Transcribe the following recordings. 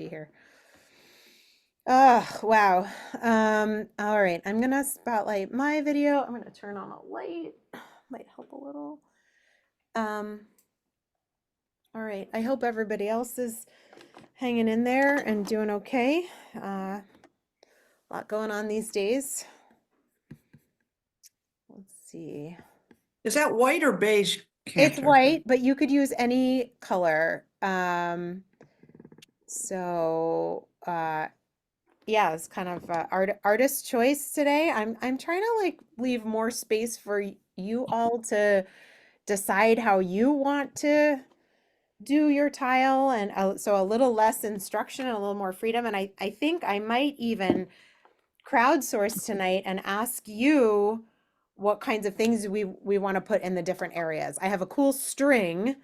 be here. Oh, wow. All right. I'm gonna spotlight my video. I'm gonna turn on a light. Might help a little. Um, all right. I hope everybody else is hanging in there and doing okay. A lot going on these days. Let's see. Is that white or beige, It's Cantor? white, but you could use any color. So yeah, it's kind of artist choice today. I'm trying to like leave more space for you all to decide how you want to do your tile, and so a little less instruction and a little more freedom. And I think I might even crowdsource tonight and ask you what kinds of things we want to put in the different areas. I have a cool string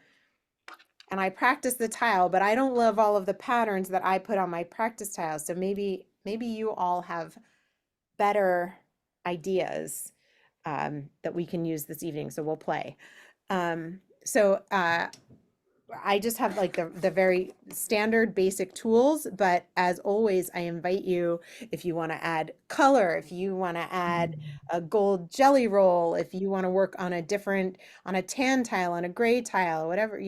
and I practice the tile, but I don't love all of the patterns that I put on my practice tiles. So maybe you all have better ideas that we can use this evening. So we'll play. So I just have like the very standard basic tools, but as always, I invite you if you want to add color, if you want to add a gold jelly roll, if you want to work on a tan tile, on a gray tile, whatever,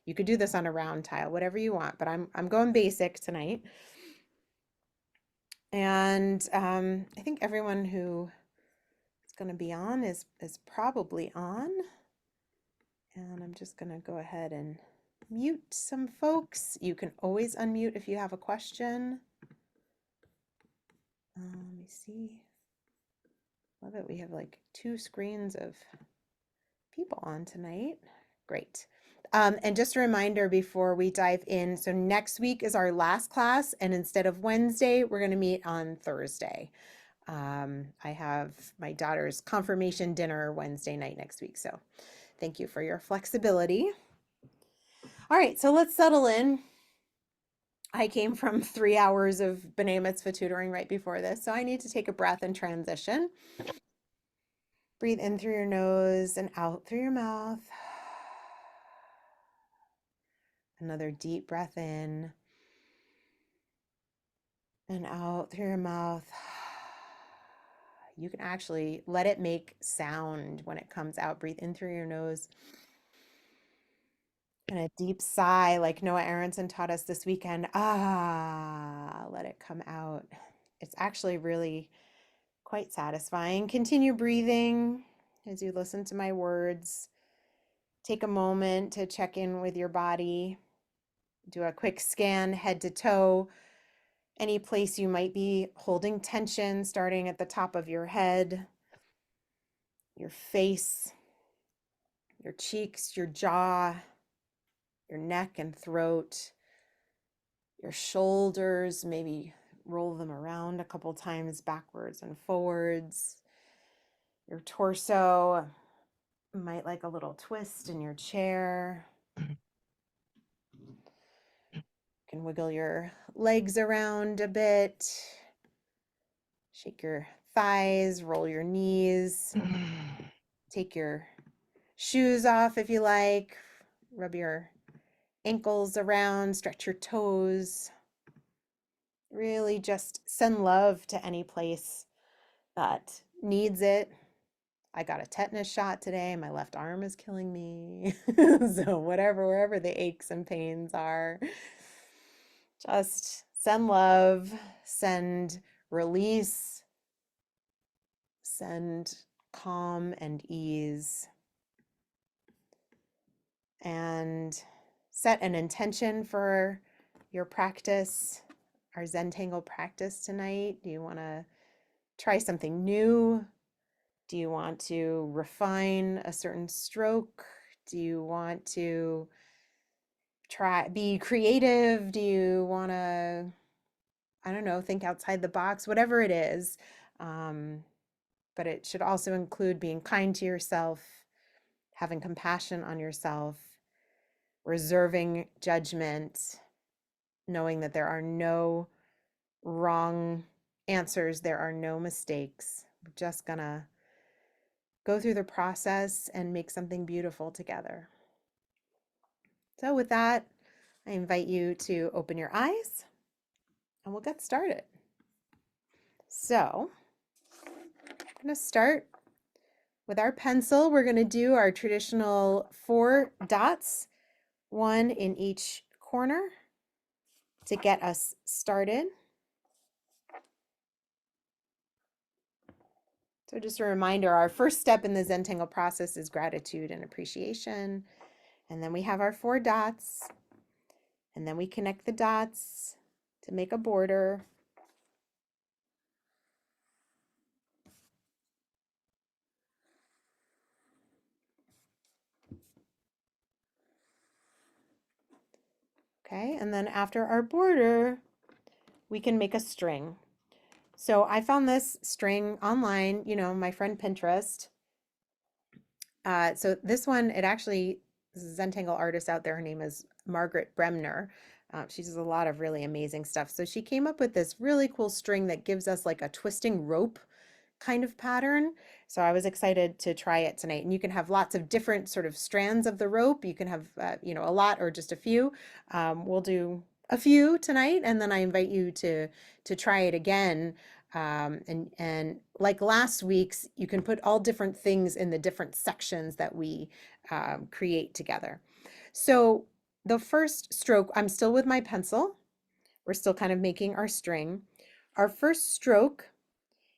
you could do this on a round tile, whatever you want, but I'm going basic tonight. And I think everyone who is going to be on is probably on. And I'm just going to go ahead and mute some folks. You can always unmute if you have a question. Let me see. Love it. We have like 2 screens of people on tonight. Great. And just a reminder before we dive in, so next week is our last class, and instead of Wednesday, we're going to meet on Thursday. I have my daughter's confirmation dinner Wednesday night next week, so thank you for your flexibility. All right, so let's settle in. I came from 3 hours of B'nai Mitzvah tutoring right before this, so I need to take a breath and transition. Breathe in through your nose and out through your mouth. Another deep breath in and out through your mouth. You can actually let it make sound when it comes out. Breathe in through your nose. And a deep sigh, like Noah Aronson taught us this weekend. Let it come out. It's actually really quite satisfying. Continue breathing as you listen to my words. Take a moment to check in with your body. Do a quick scan head to toe. Any place you might be holding tension, starting at the top of your head, your face, your cheeks, your jaw, your neck and throat, your shoulders, maybe roll them around a couple times backwards and forwards. Your torso might like a little twist in your chair. You can wiggle your legs around a bit. Shake your thighs, roll your knees. Take your shoes off if you like. Rub your ankles around, stretch your toes. Really just send love to any place that needs it. I got a tetanus shot today. My left arm is killing me. So wherever the aches and pains are, just send love, send release, send calm and ease, and set an intention for your practice, our Zentangle practice tonight. Do you want to try something new? Do you want to refine a certain stroke? Do you want to be creative? Do you want to, I don't know, think outside the box? Whatever it is. But it should also include being kind to yourself, having compassion on yourself, reserving judgment, knowing that there are no wrong answers, there are no mistakes. We're just gonna go through the process and make something beautiful together. So with that, I invite you to open your eyes and we'll get started. So I'm going to start with our pencil. We're going to do our traditional 4 dots, one in each corner to get us started. So just a reminder, our first step in the Zentangle process is gratitude and appreciation. And then we have our 4 dots, and then we connect the dots to make a border. Okay, and then after our border, we can make a string. So I found this string online, my friend Pinterest. So this one, it actually, this is a Zentangle artist out there. Her name is Margaret Bremner. She does a lot of really amazing stuff. So she came up with this really cool string that gives us like a twisting rope kind of pattern. So I was excited to try it tonight. And you can have lots of different sort of strands of the rope. You can have, a lot or just a few. We'll do a few tonight, and then I invite you to try it again. And like last week's, you can put all different things in the different sections that we create together. So the first stroke, I'm still with my pencil. We're still kind of making our string. Our first stroke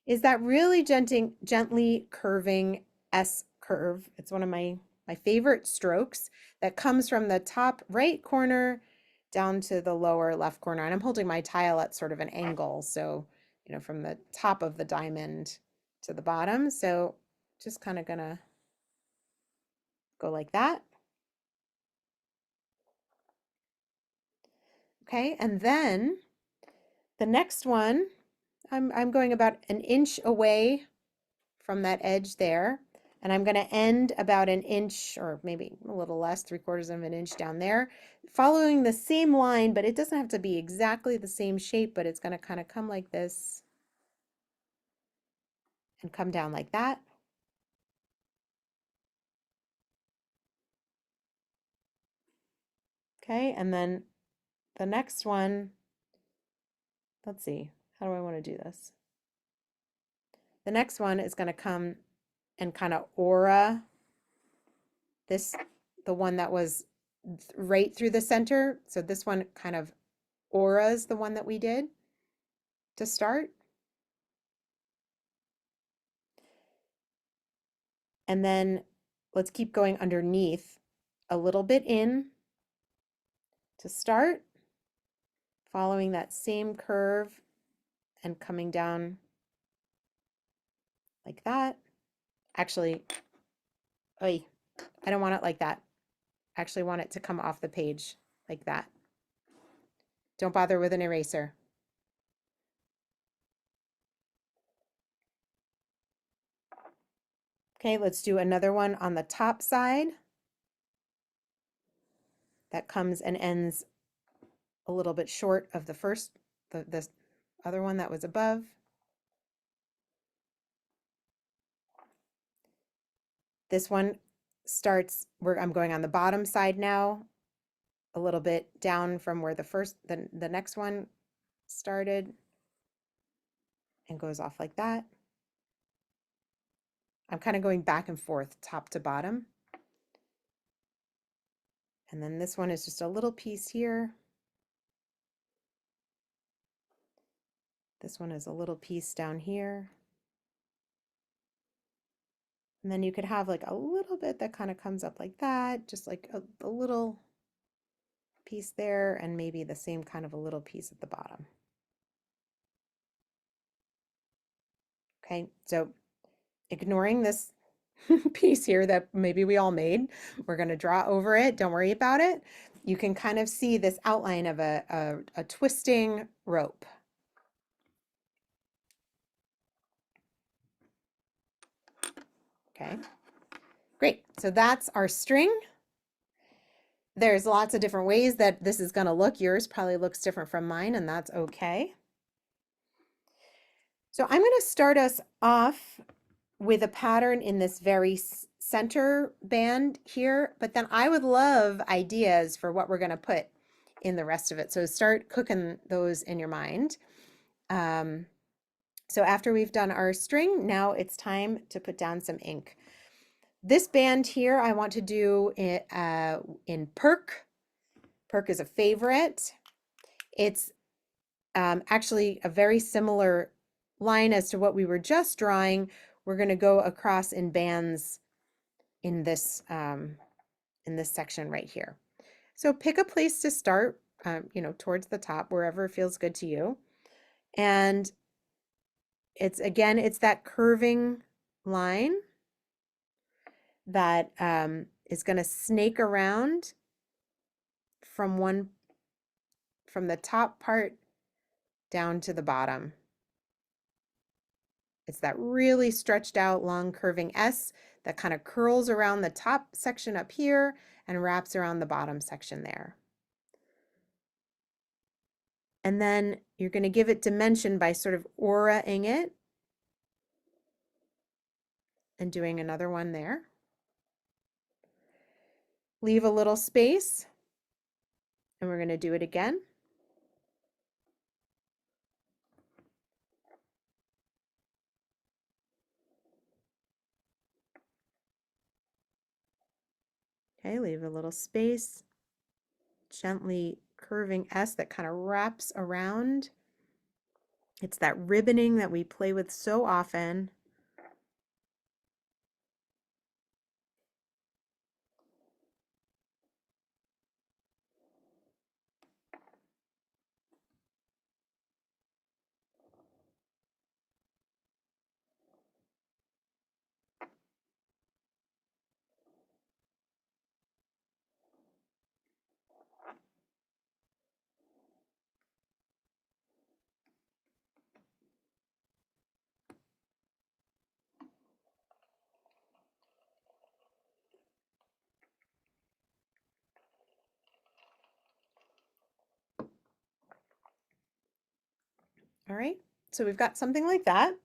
is that really gently curving S curve. It's one of my favorite strokes that comes from the top right corner down to the lower left corner. And I'm holding my tile at sort of an angle. So, from the top of the diamond to the bottom. So just kind of gonna go like that. Okay, and then the next one, I'm going about an inch away from that edge there. And I'm going to end about an inch or maybe a little less, 3/4 of an inch down there, following the same line, but it doesn't have to be exactly the same shape, but it's going to kind of come like this and come down like that. Okay, and then the next one, let's see, how do I want to do this? The next one is going to come and kind of aura this, the one that was right through the center. So this one kind of auras the one that we did to start. And then let's keep going underneath a little bit in to start, following that same curve and coming down like that. Actually, I don't want it like that. I actually want it to come off the page like that. Don't bother with an eraser. Okay, let's do another one on the top side that comes and ends a little bit short of the first, the other one that was above. This one starts where I'm going on the bottom side now, a little bit down from where the next one started, and goes off like that. I'm kind of going back and forth, top to bottom. And then this one is just a little piece here. This one is a little piece down here. And then you could have like a little bit that kind of comes up like that, just like a little piece there, and maybe the same kind of a little piece at the bottom. Okay, so ignoring this piece here that maybe we all made, we're going to draw over it. Don't worry about it. You can kind of see this outline of a twisting rope. Okay, great. So that's our string. There's lots of different ways that this is going to look. Yours probably looks different from mine, and that's okay. So I'm going to start us off with a pattern in this very center band here, but then I would love ideas for what we're going to put in the rest of it. So start cooking those in your mind. Um, so after we've done our string, now it's time to put down some ink. This band here, I want to do it in Perk. Perk is a favorite. It's actually a very similar line as to what we were just drawing. We're going to go across in bands in this section right here. So pick a place to start, towards the top, wherever feels good to you. And it's that curving line that is going to snake around from the top part down to the bottom. It's that really stretched out long curving S that kind of curls around the top section up here and wraps around the bottom section there. And then you're going to give it dimension by sort of aura-ing it and doing another one there. Leave a little space and we're going to do it again. Okay, leave a little space, gently curving S that kind of wraps around. It's that ribboning that we play with so often. All right, so we've got something like that.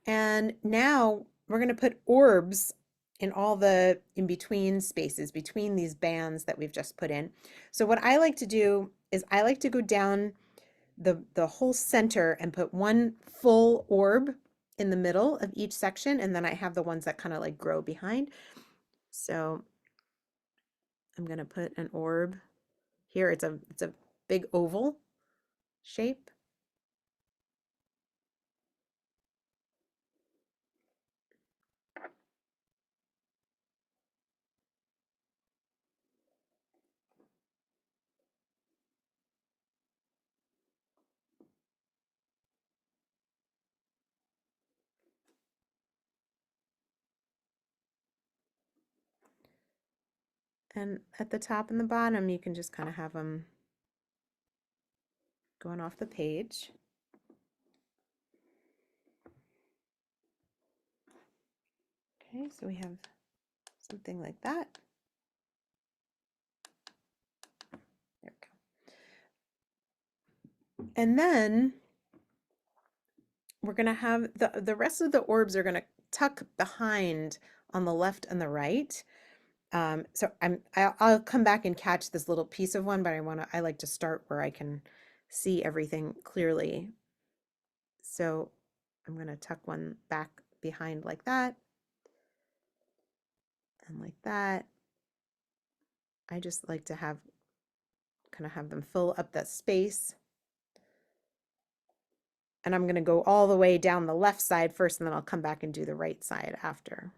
And now we're going to put orbs in all the in-between spaces between these bands that we've just put in. So what I like to do is I like to go down the whole center and put one full orb in the middle of each section, and then I have the ones that kind of like grow behind. So I'm going to put an orb here. It's a big oval shape. And at the top and the bottom, you can just kind of have them going off the page. Okay, so we have something like that. There we go. And then we're going to have the rest of the orbs are going to tuck behind on the left and the right. So I'll come back and catch this little piece of one, but I like to start where I can see everything clearly. So I'm going to tuck one back behind like that and like that. I just like to kind of have them fill up that space. And I'm going to go all the way down the left side first, and then I'll come back and do the right side after.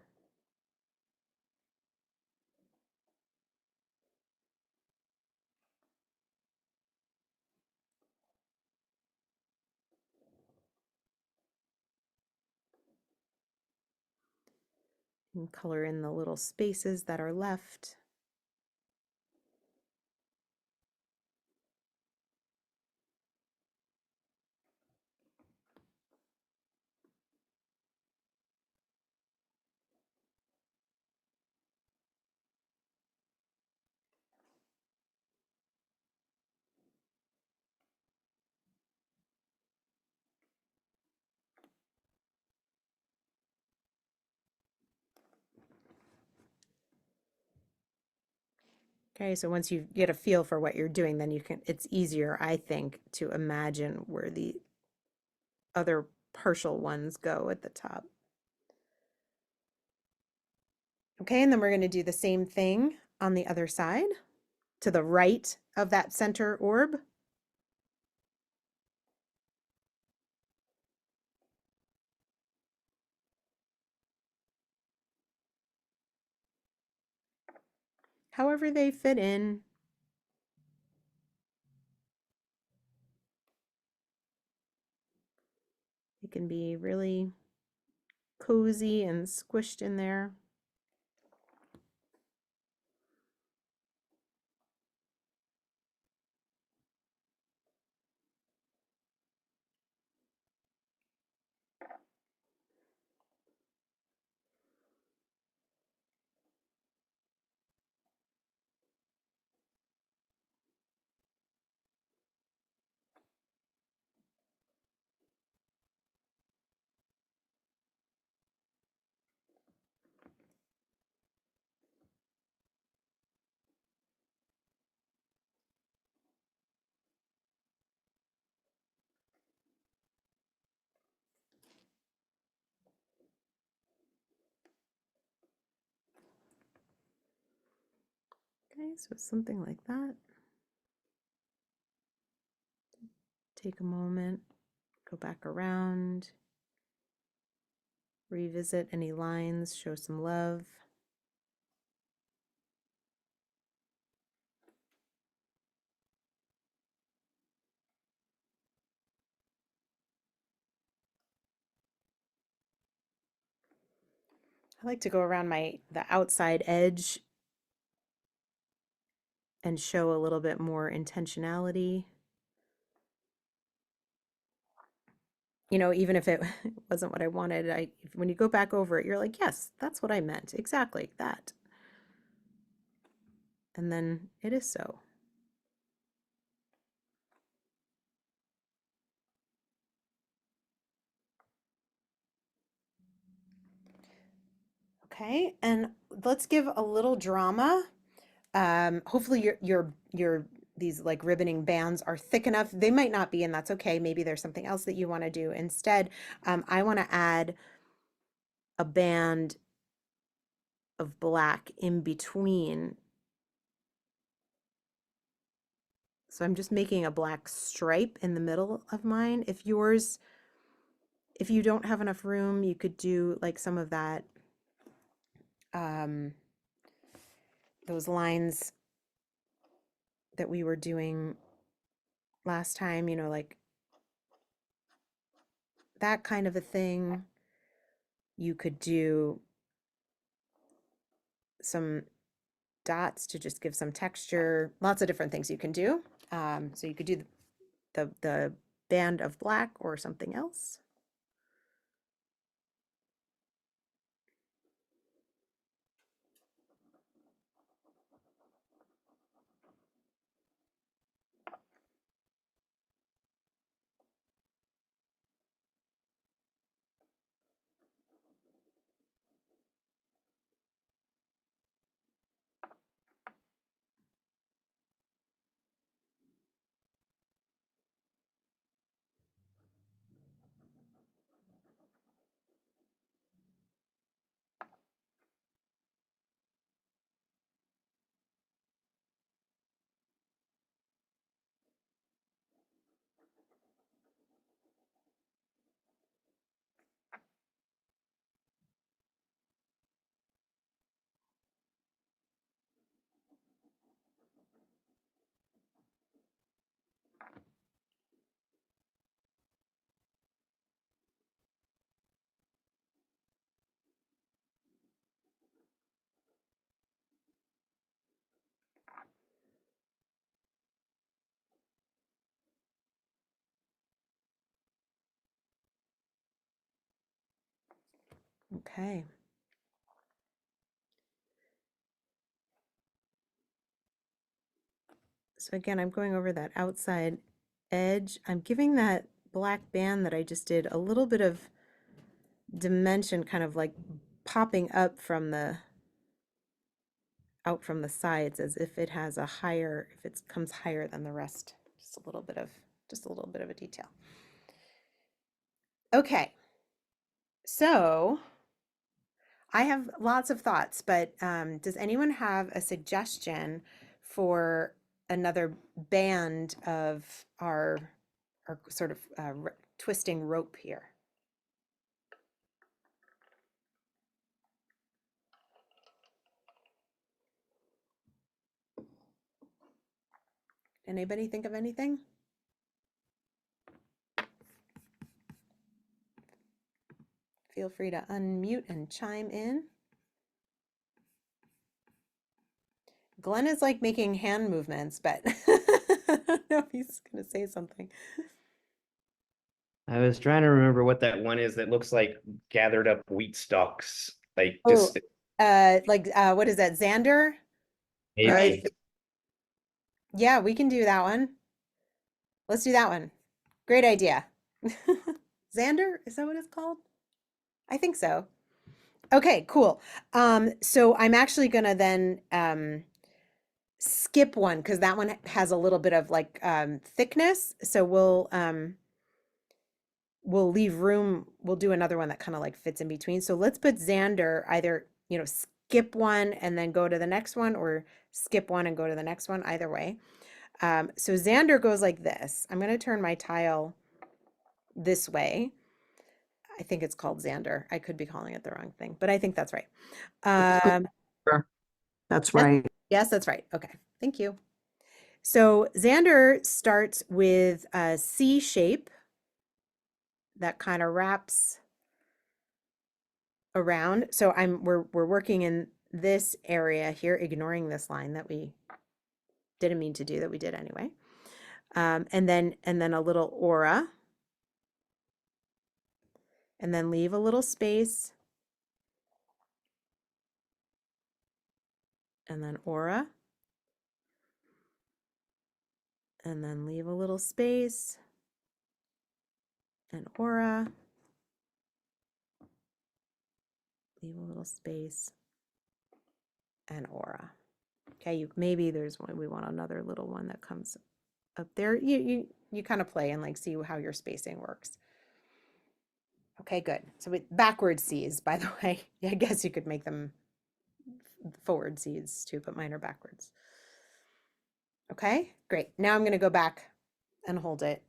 And color in the little spaces that are left. Okay, so once you get a feel for what you're doing, then it's easier, I think, to imagine where the other partial ones go at the top. Okay, and then we're going to do the same thing on the other side to the right of that center orb. However they fit in. It can be really cozy and squished in there. Okay, so something like that. Take a moment, go back around, revisit any lines, show some love. I like to go around the outside edge and show a little bit more intentionality. You know, even if it wasn't what I wanted, when you go back over it, you're like, yes, that's what I meant. Exactly that. And then it is so. Okay, and let's give a little drama. Hopefully your these like ribboning bands are thick enough. They might not be, and that's okay. Maybe there's something else that you want to do instead. I want to add a band of black in between. So I'm just making a black stripe in the middle of mine. If you don't have enough room, you could do like some of that, um, those lines that we were doing last time, you know, like that kind of a thing. You could do some dots to just give some texture. Lots of different things you can do. So you could do the band of black or something else. Okay. So again, I'm going over that outside edge. I'm giving that black band that I just did a little bit of dimension, kind of like popping up from the out from the sides as if it has a higher, if it comes higher than the rest. Just a little bit of a detail. Okay, so I have lots of thoughts, but does anyone have a suggestion for another band of our sort of twisting rope here? Anybody think of anything? Feel free to unmute and chime in. Glenn is like making hand movements, but I don't know if he's going to say something. I was trying to remember what that one is that looks like gathered up wheat stalks. Like Oh, just what is that, Xander? Right. maybe. Yeah, we can do that one. Let's do that one. Great idea. Xander, is that what it's called? I think so. Okay, cool. So I'm actually gonna then skip one because that one has a little bit of like thickness. So we'll leave room. We'll do another one that kind of like fits in between. So let's put Xander either, skip one and then go to the next one, or skip one and go to the next one, either way. So Xander goes like this. I'm going to turn my tile this way. I think it's called Xander. I could be calling it the wrong thing, but I think that's right. Sure. That's Yes, right. yes, that's right. Okay, thank you. So Xander starts with a C shape that kind of wraps around. So we're working in this area here, ignoring this line that we didn't mean to do, that we did anyway. And then a little aura, and then leave a little space, and then aura, and then leave a little space, and aura, leave a little space, and aura. Okay, maybe there's one, we want another little one that comes up there. You kind of play and like see how your spacing works. Okay, good. So with backward C's, by the way, I guess you could make them forward C's too, but mine are backwards. Okay, great. Now I'm going to go back and hold it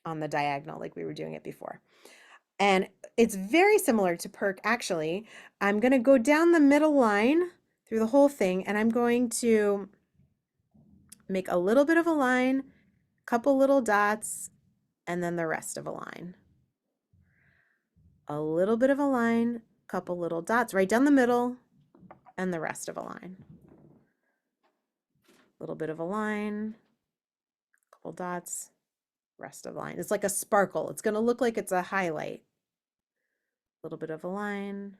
on the diagonal like we were doing it before. And it's very similar to perk, actually. I'm going to go down the middle line through the whole thing, and I'm going to make a little bit of a line, couple little dots, and then the rest of a line. A little bit of a line, couple little dots right down the middle, and the rest of a line. A little bit of a line, couple dots, rest of the line. It's like a sparkle. It's going to look like it's a highlight. A little bit of a line.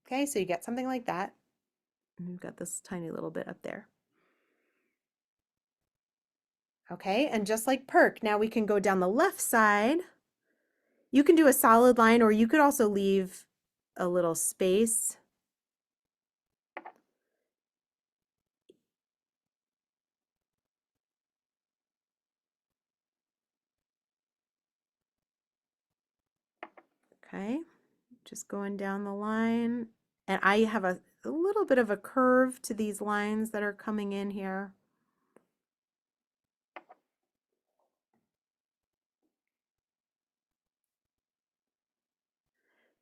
Okay, so you get something like that. And you've got this tiny little bit up there. Okay, and just like perk, now we can go down the left side. You can do a solid line, or you could also leave a little space. Okay, just going down the line. And I have a little bit of a curve to these lines that are coming in here.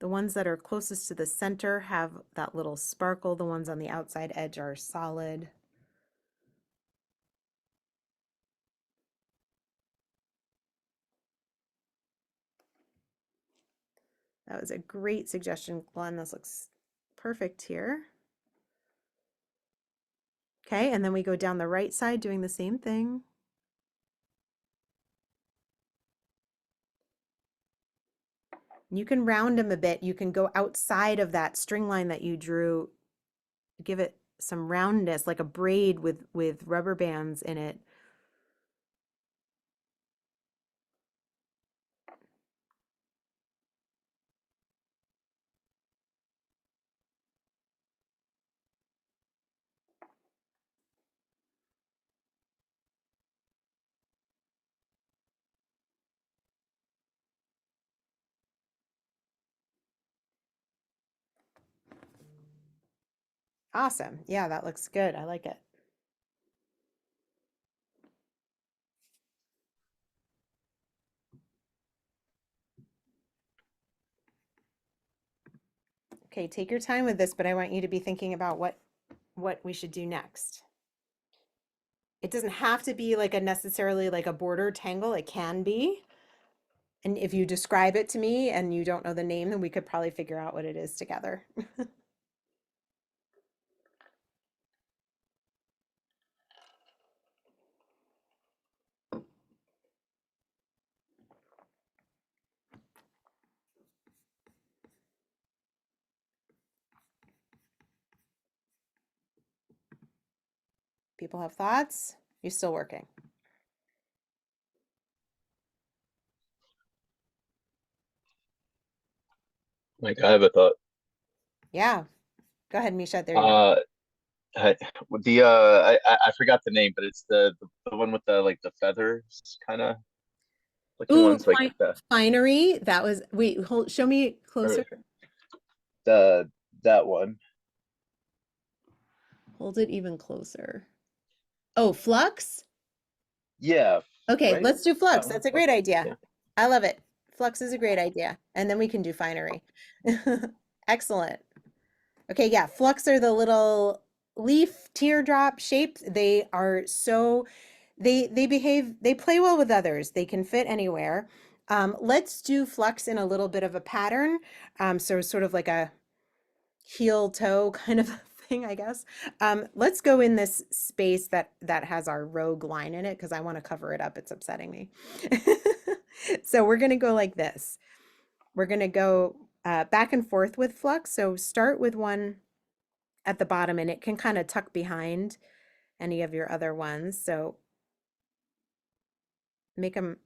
The ones that are closest to the center have that little sparkle. The ones on the outside edge are solid. That was a great suggestion, Glenn. This looks perfect here. Okay, and then we go down the right side doing the same thing. You can round them a bit. You can go outside of that string line that you drew, give it some roundness, like a braid with rubber bands in it. Awesome. Yeah, that looks good. I like it. Okay, take your time with this, but I want you to be thinking about what we should do next. It doesn't have to be like a necessarily like a border tangle. It can be. And if you describe it to me and you don't know the name, then we could probably figure out what it is together. People have thoughts? You're still working. Like, I have a thought. Yeah. Go ahead, Misha. There you go. Uh, I, I forgot the name, but it's the one with the like the feathers kind of looking Ooh, ones, like the finery. That was, wait, hold, show me or closer. the that one. Hold it even closer. Oh, flux? Yeah, Okay, right. let's do That flux. one. That's a Flux. great idea. Yeah. I love it. Flux is a great idea. And then we can do finery. Excellent. Okay, yeah, flux are the little leaf teardrop shapes. They are so they behave, they play well with others. They can fit anywhere. Let's do flux in a little bit of a pattern. So sort of like a heel toe kind of thing, I guess. Let's go in this space that has our rogue line in it because I want to cover it up. It's upsetting me. So we're going to go like this. We're going to go back and forth with flux. So start with one at the bottom and it can kind of tuck behind any of your other ones. So make them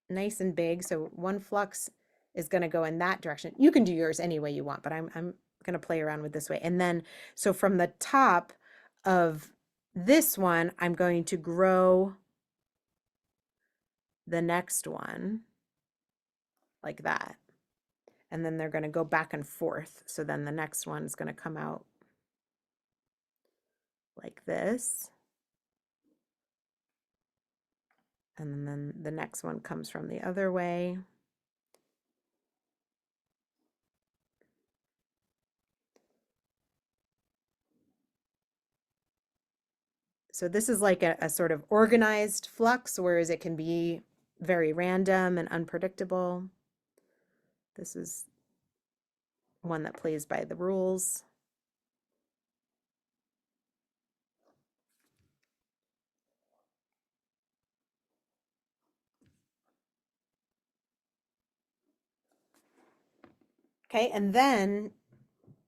nice and big. So one flux is going to go in that direction. You can do yours any way you want, but I'm going to play around with this way. And then, so from the top of this one, I'm going to grow the next one like that. And then they're going to go back and forth. So then the next one is going to come out like this. And then the next one comes from the other way. So this is like a sort of organized flux, whereas it can be very random and unpredictable. This is one that plays by the rules. Okay, and then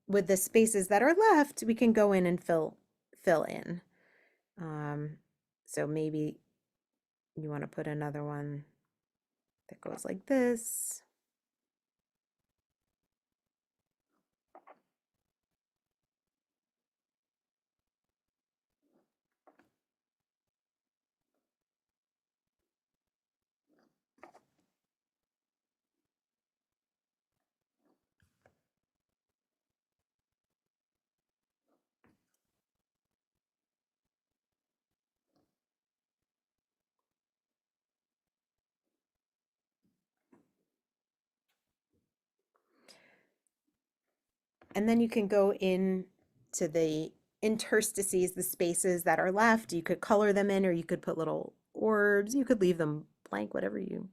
with the spaces that are left, we can go in and fill in. So maybe you want to put another one that goes like this. And then you can go in to the interstices, the spaces that are left. You could color them in, or you could put little orbs. You could leave them blank, whatever you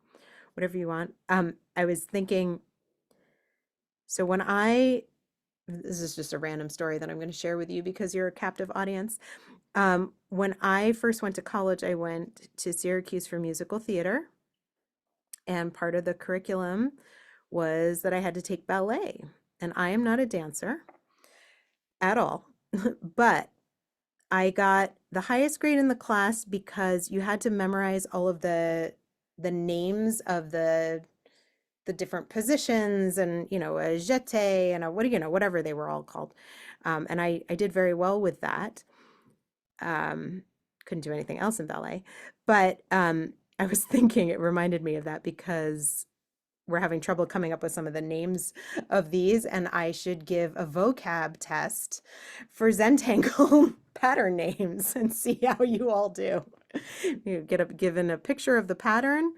want. I was thinking, so this is just a random story that I'm going to share with you because you're a captive audience. When I first went to college, I went to Syracuse for musical theater, and part of the curriculum was that I had to take ballet. And I am not a dancer at all, but I got the highest grade in the class because you had to memorize all of the names of the different positions and a jeté and a whatever they were all called. And I did very well with that. Couldn't do anything else in ballet, but I was thinking it reminded me of that because we're having trouble coming up with some of the names of these, and I should give a vocab test for Zentangle pattern names and see how you all do. You get given a picture of the pattern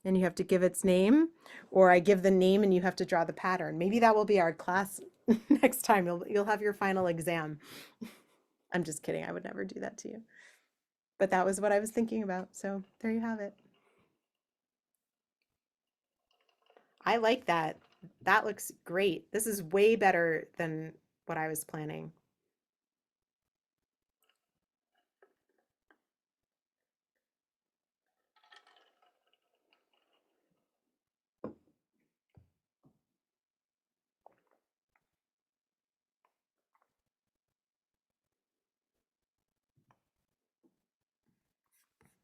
and you have to give its name, or I give the name and you have to draw the pattern. Maybe that will be our class next time. You'll have your final exam. I'm just kidding. I would never do that to you. But that was what I was thinking about. So there you have it. I like that. That looks great. This is way better than what I was planning.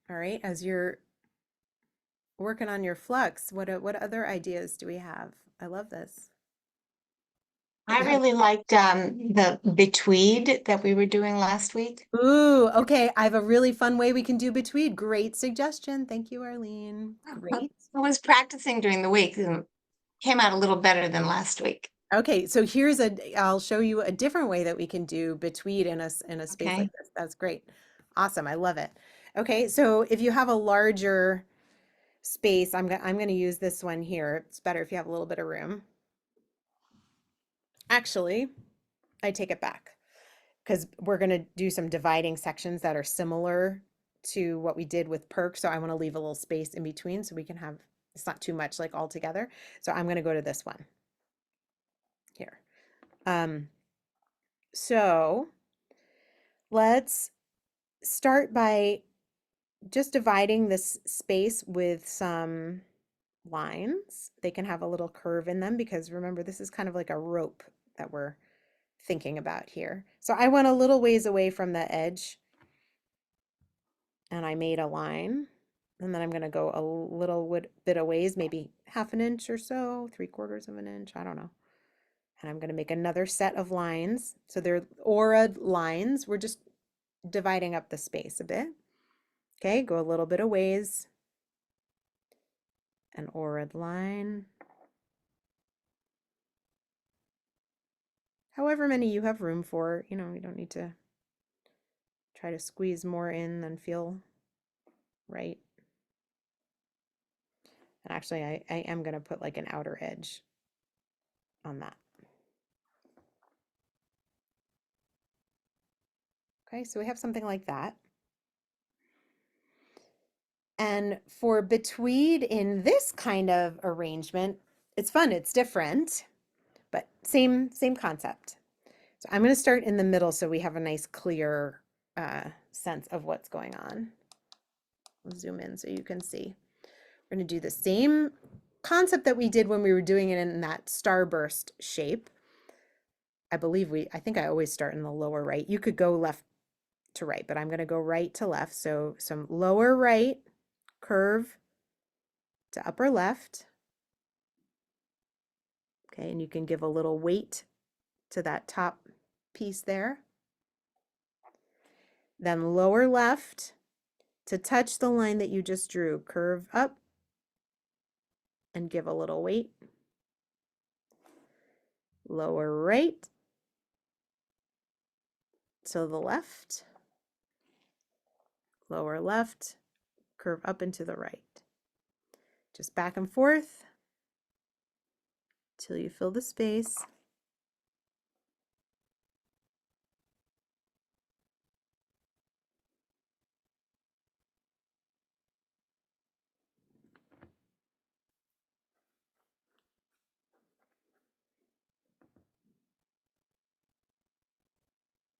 All right, as you're working on your flux, what other ideas do we have? I love this. I really liked the betweed that we were doing last week. Ooh, okay. I have a really fun way we can do between. Great suggestion. Thank you, Arlene. Great. I was practicing during the week and came out a little better than last week. Okay, so I'll show you a different way that we can do between in a space Okay. like this. That's great. Awesome. I love it. Okay, so if you have a larger space, I'm going to use this one here. It's better if you have a little bit of room. Actually, I take it back because we're going to do some dividing sections that are similar to what we did with perk. So I want to leave a little space in between so we can have, it's not too much like all together. So I'm going to go to this one here. So let's start by just dividing this space with some lines. They can have a little curve in them because remember, this is kind of like a rope that we're thinking about here. So I went a little ways away from the edge and I made a line. And then I'm going to go a little bit of ways, maybe half an inch or so, 3/4 of an inch, I don't know. And I'm going to make another set of lines. So they're aura lines. We're just dividing up the space a bit. Okay, go a little bit of ways. An aura line. However many you have room for, you don't need to try to squeeze more in than feel right. And actually, I am going to put like an outer edge on that. Okay, so we have something like that. And for between in this kind of arrangement, it's fun, it's different, but same concept. So I'm going to start in the middle so we have a nice clear sense of what's going on. I'll zoom in so you can see. We're going to do the same concept that we did when we were doing it in that starburst shape. I think I always start in the lower right. You could go left to right, but I'm going to go right to left. So some lower right curve to upper left. Okay, and you can give a little weight to that top piece there. Then lower left to touch the line that you just drew, curve up and give a little weight. Lower right to the left, lower left, curve up and to the right. Just back and forth till you fill the space.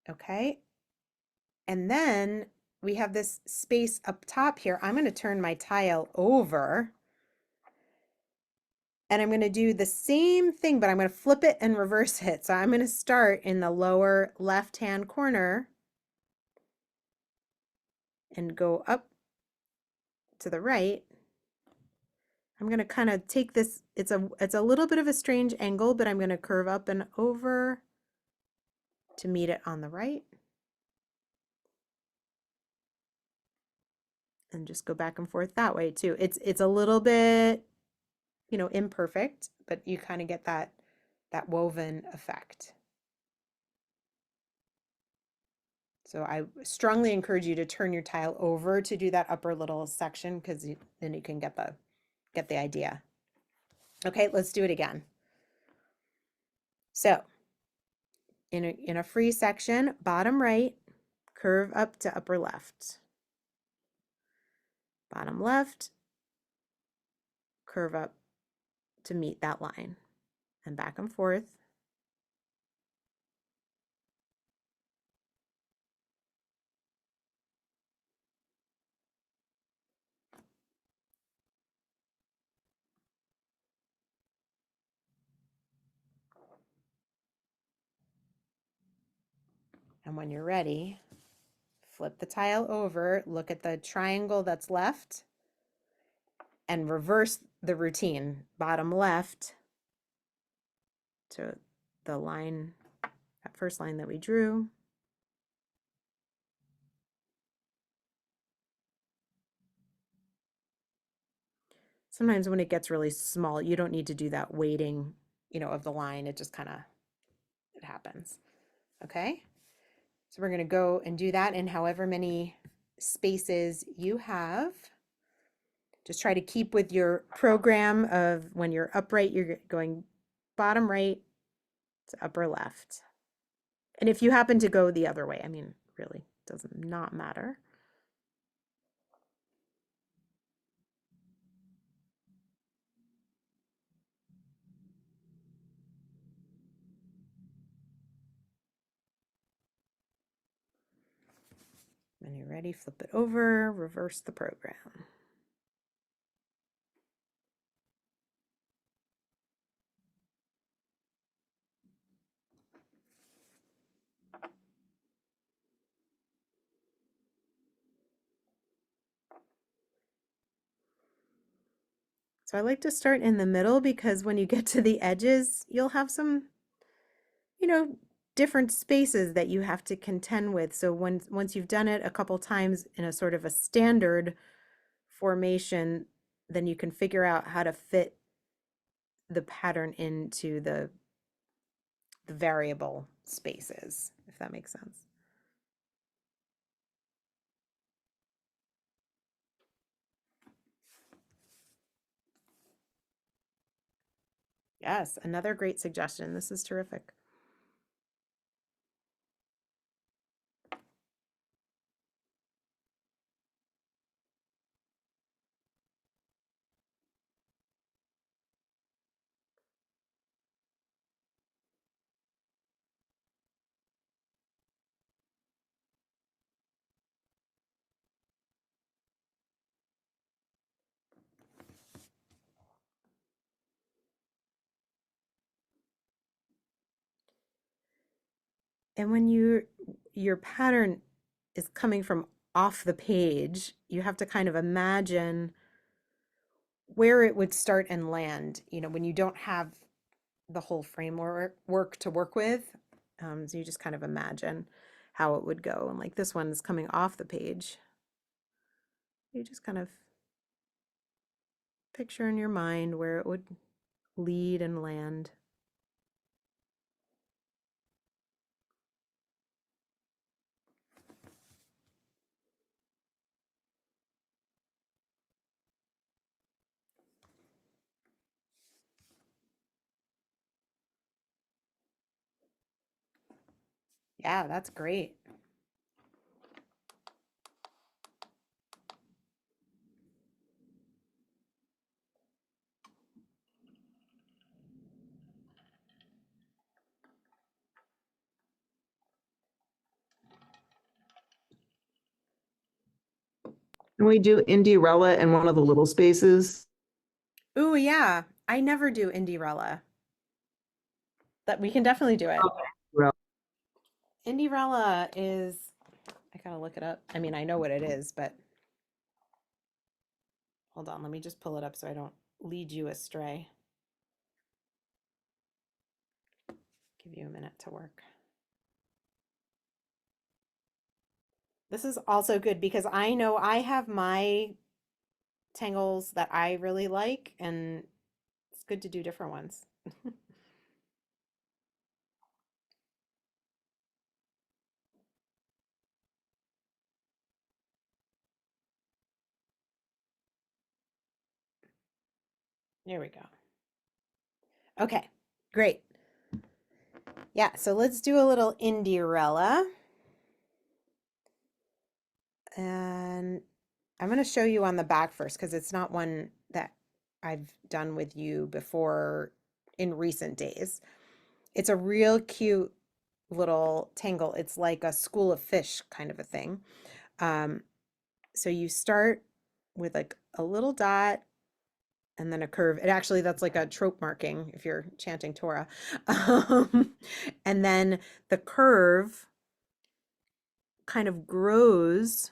Okay. And then we have this space up top here. I'm going to turn my tile over and I'm going to do the same thing, but I'm going to flip it and reverse it. So I'm going to start in the lower left-hand corner and go up to the right. I'm going to kind of take this, it's a little bit of a strange angle, but I'm going to curve up and over to meet it on the right. And just go back and forth that way too. It's a little bit imperfect, but you kind of get that woven effect. So I strongly encourage you to turn your tile over to do that upper little section, because then you can get the idea. Okay, let's do it again. So in a free section, bottom right, curve up to upper left. Bottom left, curve up to meet that line, and back and forth. And when you're ready, flip the tile over, look at the triangle that's left, and reverse the routine. Bottom left to the line, that first line that we drew. Sometimes when it gets really small, you don't need to do that weighting, of the line. It just kind of, it happens. Okay? So we're going to go and do that in however many spaces you have. Just try to keep with your program of when you're upright, you're going bottom right to upper left. And if you happen to go the other way, I mean, really does not matter. When you're ready, flip it over, reverse the program. So I like to start in the middle, because when you get to the edges, you'll have some, different spaces that you have to contend with. So once you've done it a couple times in a sort of a standard formation, then you can figure out how to fit the pattern into the variable spaces, if that makes sense. Yes, another great suggestion. This is terrific. And when your pattern is coming from off the page, you have to kind of imagine where it would start and land, when you don't have the whole framework to work with. So you just kind of imagine how it would go. And like this one is coming off the page. You just kind of picture in your mind where it would lead and land. Yeah, that's great. Can we do Indie-rella in one of the little spaces? Ooh, yeah. I never do Indie-rella. But we can definitely do it. Rel- Indie-rella is, I gotta look it up. I mean, I know what it is, but hold on, let me just pull it up so I don't lead you astray. Give you a minute to work. This is also good because I know I have my tangles that I really like, and good to do different ones. There we go. Okay, great. Yeah, so let's do a little Indierella. And I'm going to show you on the back first because it's not one that I've done with you before in recent days. It's a real cute little tangle. It's like a school of fish kind of a thing. So you start with like a little dot and then a curve. It actually, that's like a trope marking if you're chanting Torah. And then the curve kind of grows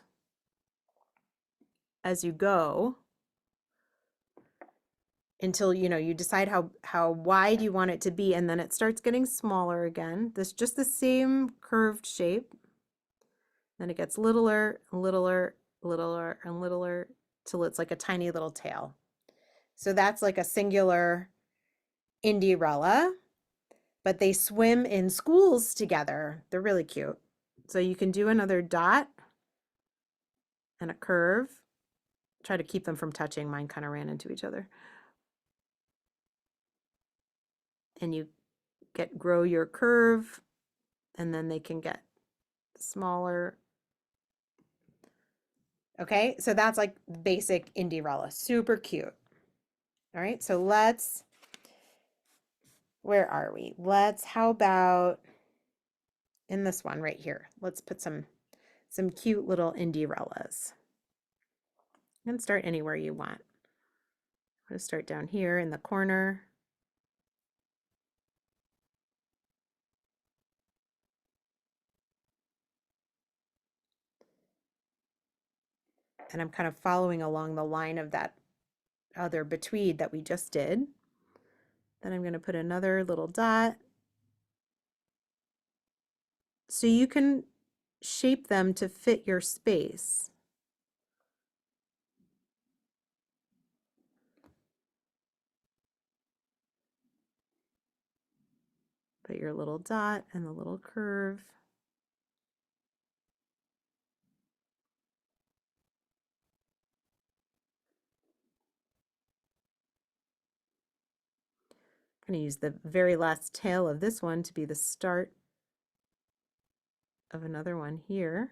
as you go until you decide how wide you want it to be, and then it starts getting smaller again. This just the same curved shape. Then it gets littler, littler, littler, and littler till it's like a tiny little tail. So that's like a singular Indierella, but they swim in schools together. They're really cute. So you can do another dot and a curve. Try to keep them from touching. Mine kind of ran into each other. And you grow your curve, and then they can get smaller. Okay, so that's like basic Indierella. Super cute. All right, so where are we? How about in this one right here? Let's put some cute little Indierellas. You can start anywhere you want. I'm going to start down here in the corner. And I'm kind of following along the line of that other betweed that we just did. Then I'm going to put another little dot. So you can shape them to fit your space. Put your little dot and the little curve. I'm going to use the very last tail of this one to be the start of another one here.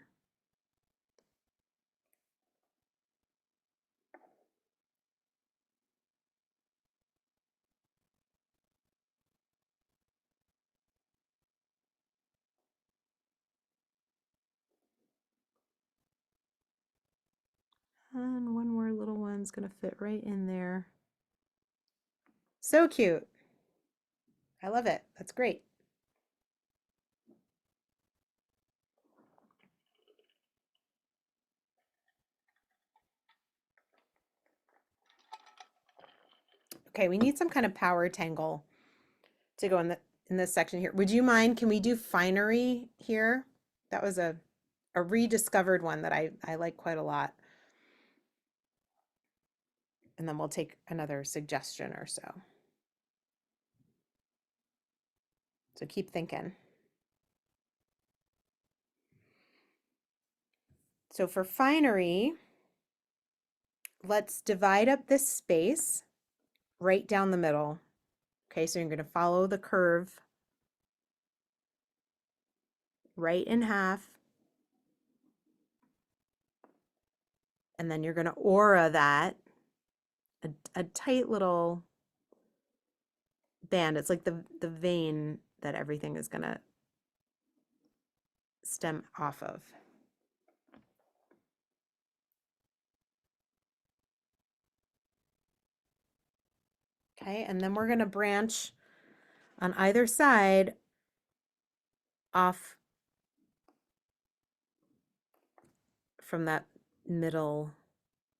And one more little one's going to fit right in there. So cute. I love it. That's great. Okay, we need some kind of power tangle to go in this section here. Would you mind, can we do finery here? That was a rediscovered one that I like quite a lot. And then we'll take another suggestion or so. So keep thinking. So for finery, let's divide up this space right down the middle. Okay, so you're going to follow the curve right in half. And then you're going to aura that, a tight little band. It's like the vein that everything is going to stem off of. Okay, and then we're going to branch on either side off from that middle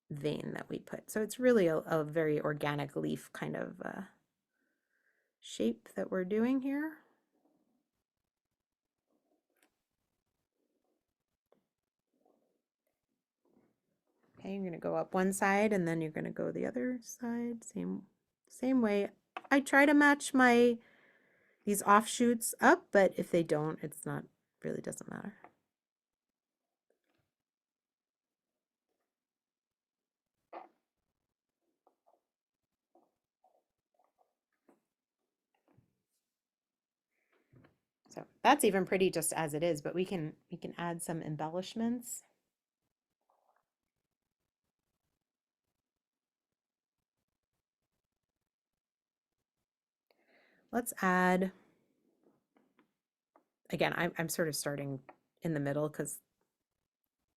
vein that we put. So it's really a very organic leaf kind of shape that we're doing here. Okay, you're going to go up one side and then you're going to go the other side, same way I try to match these offshoots up, but if they don't, it's not, really doesn't matter. So that's even pretty just as it is, but we can add some embellishments. Let's add, again, I'm sort of starting in the middle because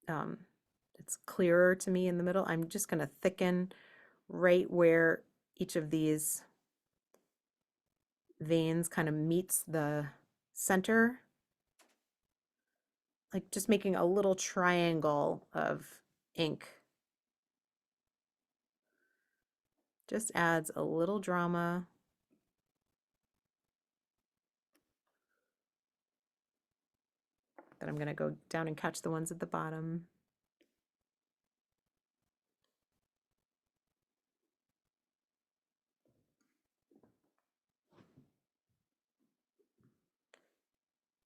it's clearer to me in the middle. I'm just going to thicken right where each of these veins kind of meets the center, like just making a little triangle of ink. Just adds a little drama. Then I'm going to go down and catch the ones at the bottom.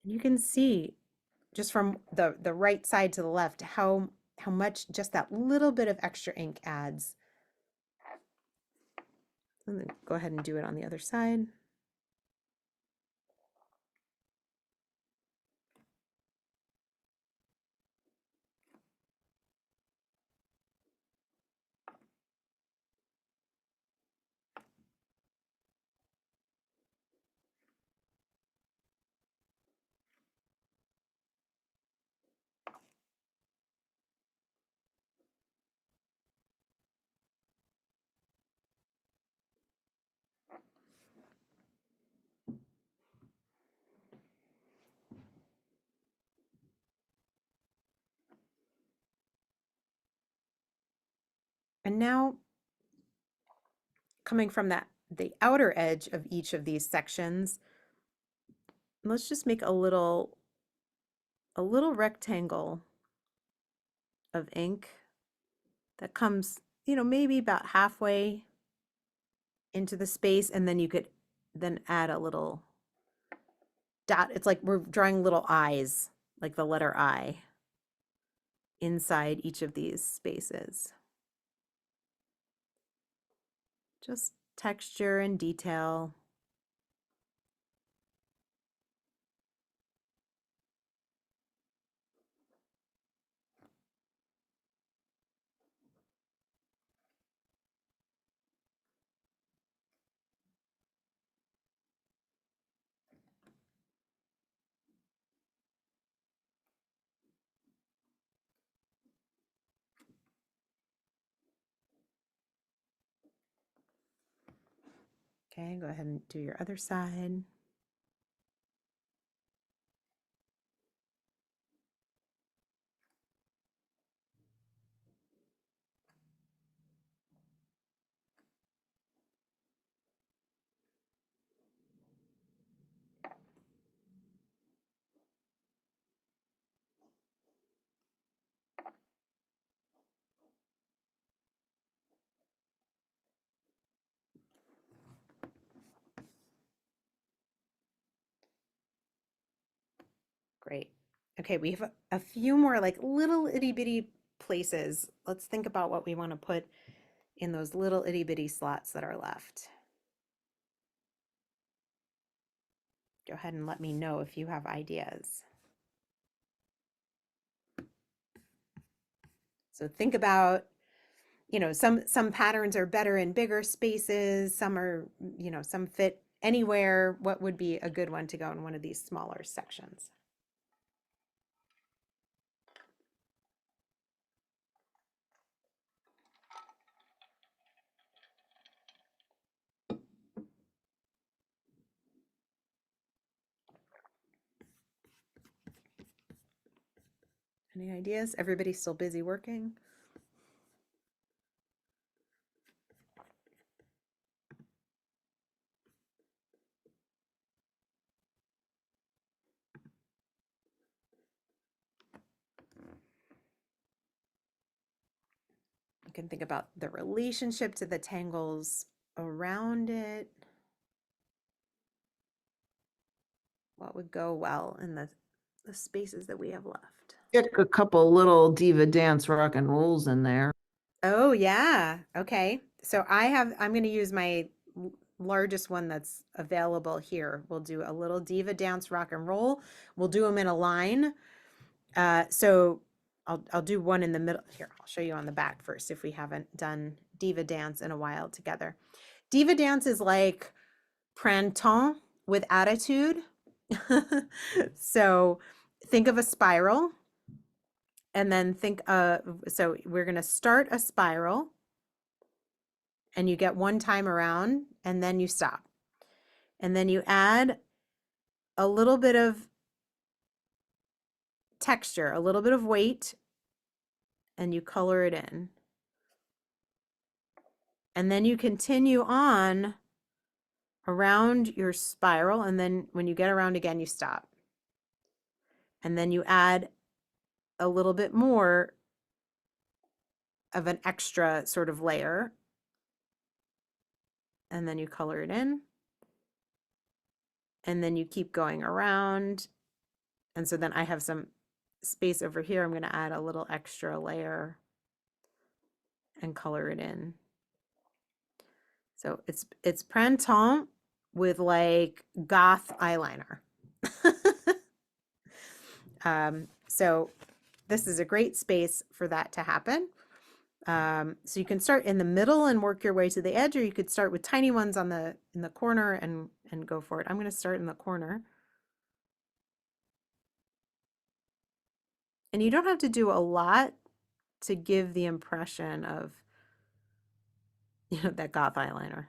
And you can see just from the right side to the left how much just that little bit of extra ink adds. And then go ahead and do it on the other side. And now coming from the outer edge of each of these sections, let's just make a little rectangle of ink that comes, maybe about halfway into the space, and then you could then add a little dot. It's like we're drawing little eyes, like the letter I, inside each of these spaces. Just texture and detail. Okay, go ahead and do your other side. Great. Okay, we have a few more like little itty bitty places. Let's think about what we want to put in those little itty bitty slots that are left. Go ahead and let me know if you have ideas. So think about, some patterns are better in bigger spaces, some are, some fit anywhere. What would be a good one to go in one of these smaller sections? Any ideas? Everybody's still busy working? You can think about the relationship to the tangles around it. what would go well in the spaces that we have left. Get a couple little diva dance rock and rolls in there. Oh yeah. Okay. So I'm going to use my largest one that's available here. We'll do a little diva dance rock and roll. We'll do them in a line. So I'll do one in the middle here. I'll show you on the back first if we haven't done diva dance in a while together. Diva dance is like printemps with attitude. So think of a spiral and then so we're going to start a spiral and you get one time around and then you stop. And then you add a little bit of texture, a little bit of weight, and you color it in. And then you continue on around your spiral. And then when you get around again, you stop. And then you add a little bit more of an extra sort of layer. And then you color it in. And then you keep going around. And so then I have some space over here. I'm going to add a little extra layer and color it in. So it's printemps with like goth eyeliner. So this is a great space for that to happen. So you can start in the middle and work your way to the edge, or you could start with tiny ones in the corner and go for it. I'm going to start in the corner. And you don't have to do a lot to give the impression of, that goth eyeliner.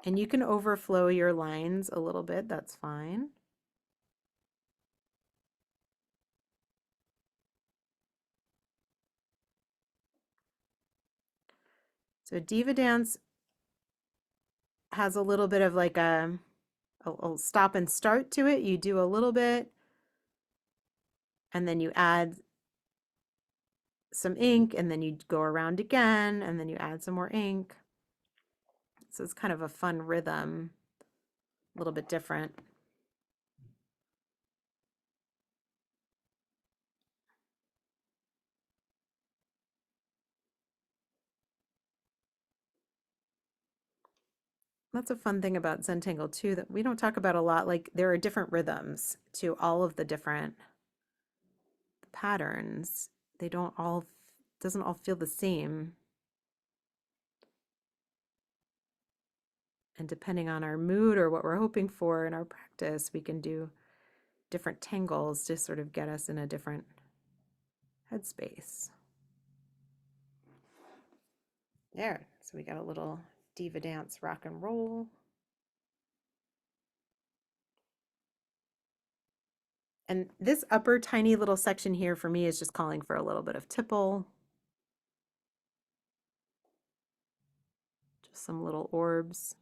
And you can overflow your lines a little bit, that's fine. So Diva Dance has a little bit of like a stop and start to it. You do a little bit, and then you add some ink, and then you go around again, and then you add some more ink. So it's kind of a fun rhythm, a little bit different. That's a fun thing about Zentangle too, that we don't talk about a lot. Like there are different rhythms to all of the different patterns. They don't all, doesn't all feel the same. And depending on our mood or what we're hoping for in our practice, we can do different tangles to sort of get us in a different headspace. There, so we got a little diva dance rock and roll. And this upper tiny little section here for me is just calling for a little bit of tipple. Just some little orbs.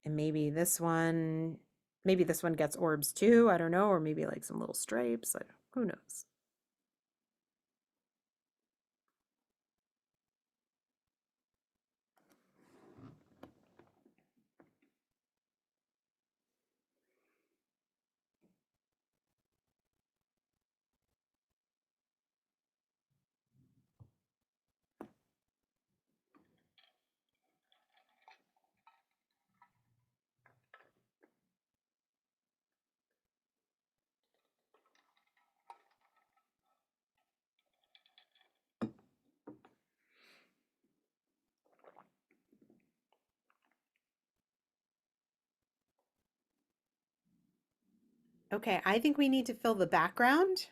And maybe this one gets orbs too. I don't know, or maybe like some little stripes. Who knows? Okay, I think we need to fill the background.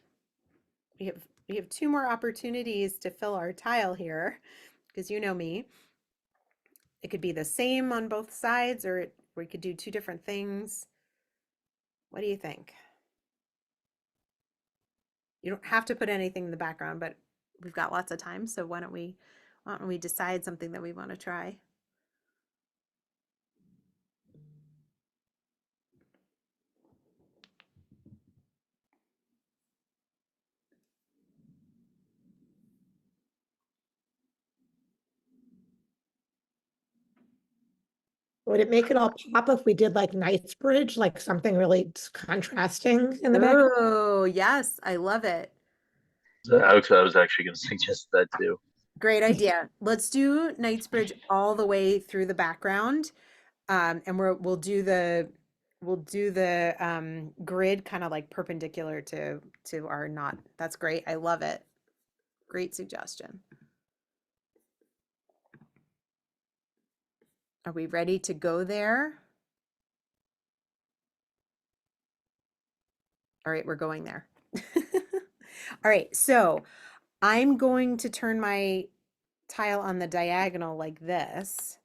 We have two more opportunities to fill our tile here, because you know me. It could be the same on both sides, or we could do two different things. What do you think? You don't have to put anything in the background, but we've got lots of time, so why don't we decide something that we want to try? Would it make it all pop if we did like Knightsbridge, like something really contrasting in the back? Oh, yes, I love it. I was actually going to suggest that too. Great idea. Let's do Knightsbridge all the way through the background. And we'll do the grid kind of like perpendicular to our knot. That's great. I love it. Great suggestion. Are we ready to go there? All right, we're going there. All right, so I'm going to turn my tile on the diagonal like this.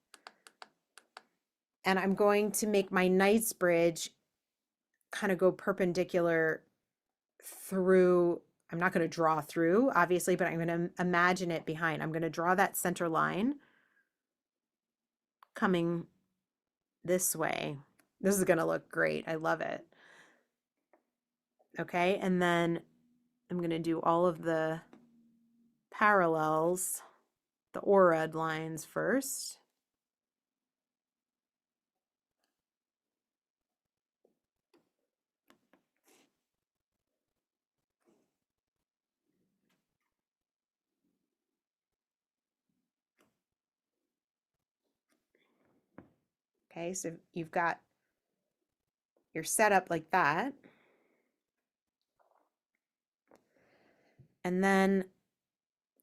And I'm going to make my Knightsbridge kind of go perpendicular through. I'm not going to draw through, obviously, but I'm going to imagine it behind. I'm going to draw that center line coming this way. This is going to look great. I love it. Okay, and then I'm going to do all of the parallels, the ORAD lines first. Okay, so you've got your setup like that. And then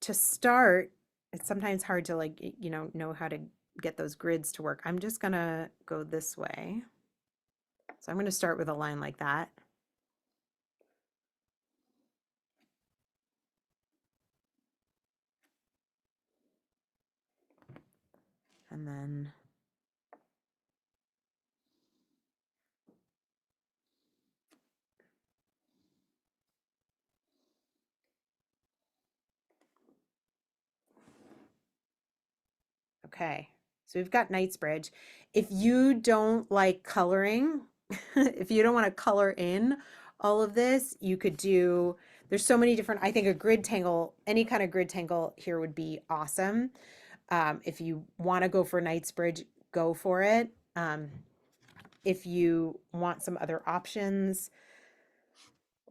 to start, it's sometimes hard to like, know how to get those grids to work. I'm just gonna go this way. So I'm gonna start with a line like that. And then okay, so we've got Knightsbridge. If you don't like coloring, if you don't want to color in all of this, you could do, there's so many different, I think a grid tangle, any kind of grid tangle here would be awesome. If you want to go for Knightsbridge, go for it. If you want some other options,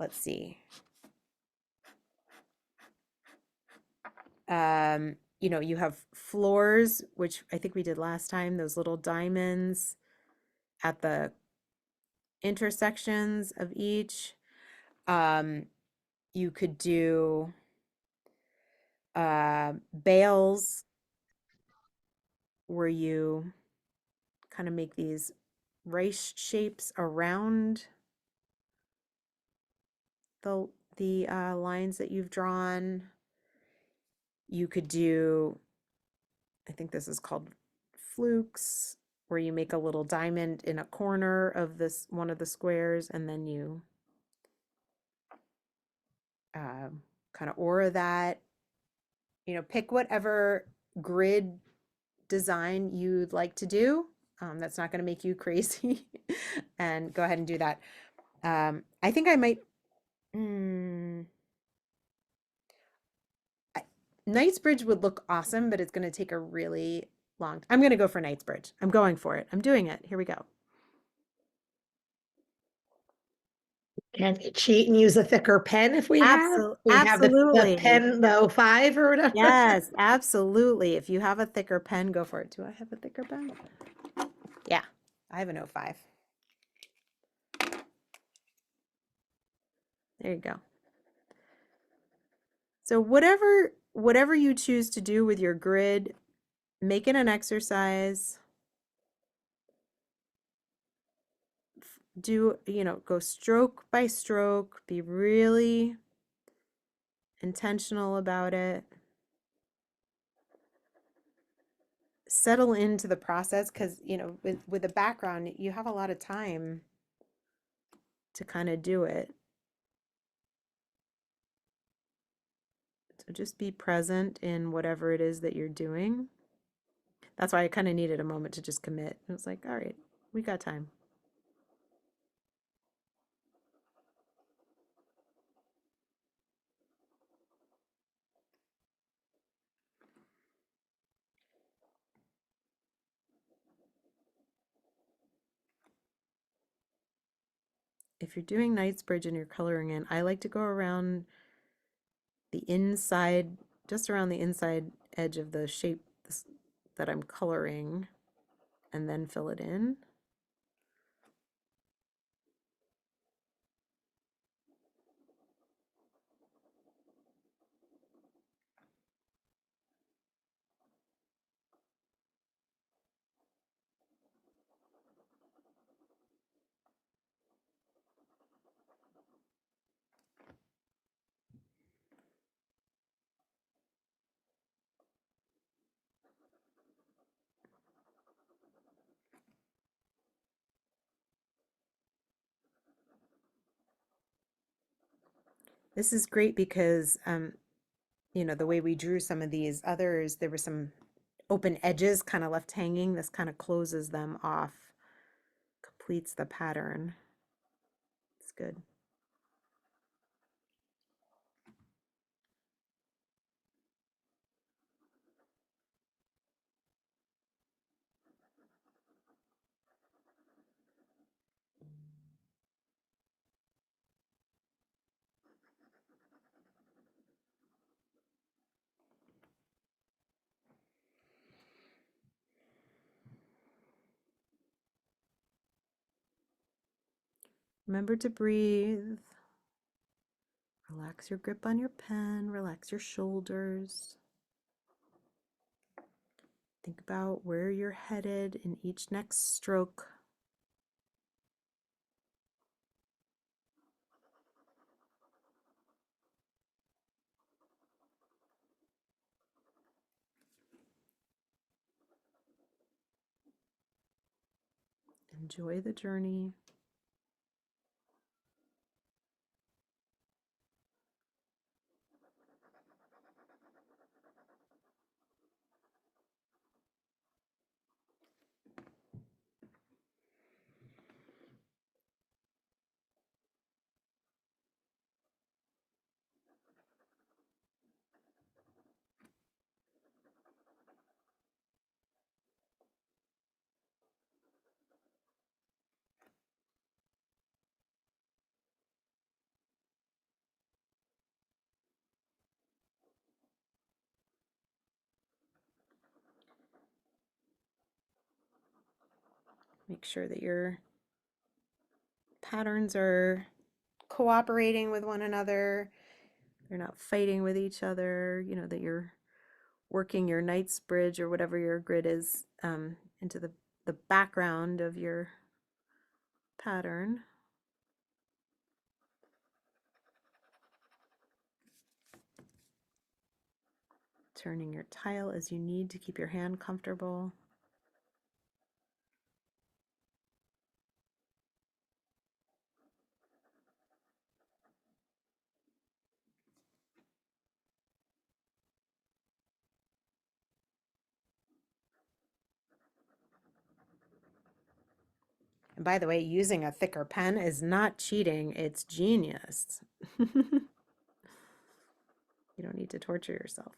let's see. You have floors, which I think we did last time, those little diamonds at the intersections of each. You could do bales where you kind of make these rice shapes around the lines that you've drawn. You could do, I think this is called flukes, where you make a little diamond in a corner of this one of the squares, and then you kind of aura that. Pick whatever grid design you'd like to do. That's not going to make you crazy, and go ahead and do that. I think I might. Knightsbridge would look awesome, but it's going to take a really long. I'm going to go for Knightsbridge. I'm going for it. I'm doing it. Here we go. Can you cheat and use a thicker pen if we have? We have the Absolutely. pen, the 05 or whatever. Yes, absolutely. If you have a thicker pen, go for it. Do I have a thicker pen? Yeah, I have an 05. There you go. So whatever you choose to do with your grid, make it an exercise. Go stroke by stroke, be really intentional about it. Settle into the process because, with the background, you have a lot of time to kind of do it. So just be present in whatever it is that you're doing. That's why I kind of needed a moment to just commit. It was like, all right, we got time. if you're doing Knightsbridge and you're coloring in, I like to go around the inside, just around the inside edge of the shape that I'm coloring, and then fill it in. This is great because, you know, the way we drew some of these others, there were some open edges kind of left hanging. This kind of closes them off, completes the pattern. It's good. Remember to breathe. Relax your grip on your pen, relax your shoulders. Think about where you're headed in each next stroke. Enjoy the journey. Make sure that your patterns are cooperating with one another. They're not fighting with each other, you know, that you're working your Knightsbridge or whatever your grid is into the background of your pattern. Turning your tile as you need to keep your hand comfortable. And by the way, using a thicker pen is not cheating, it's genius. You don't need to torture yourself.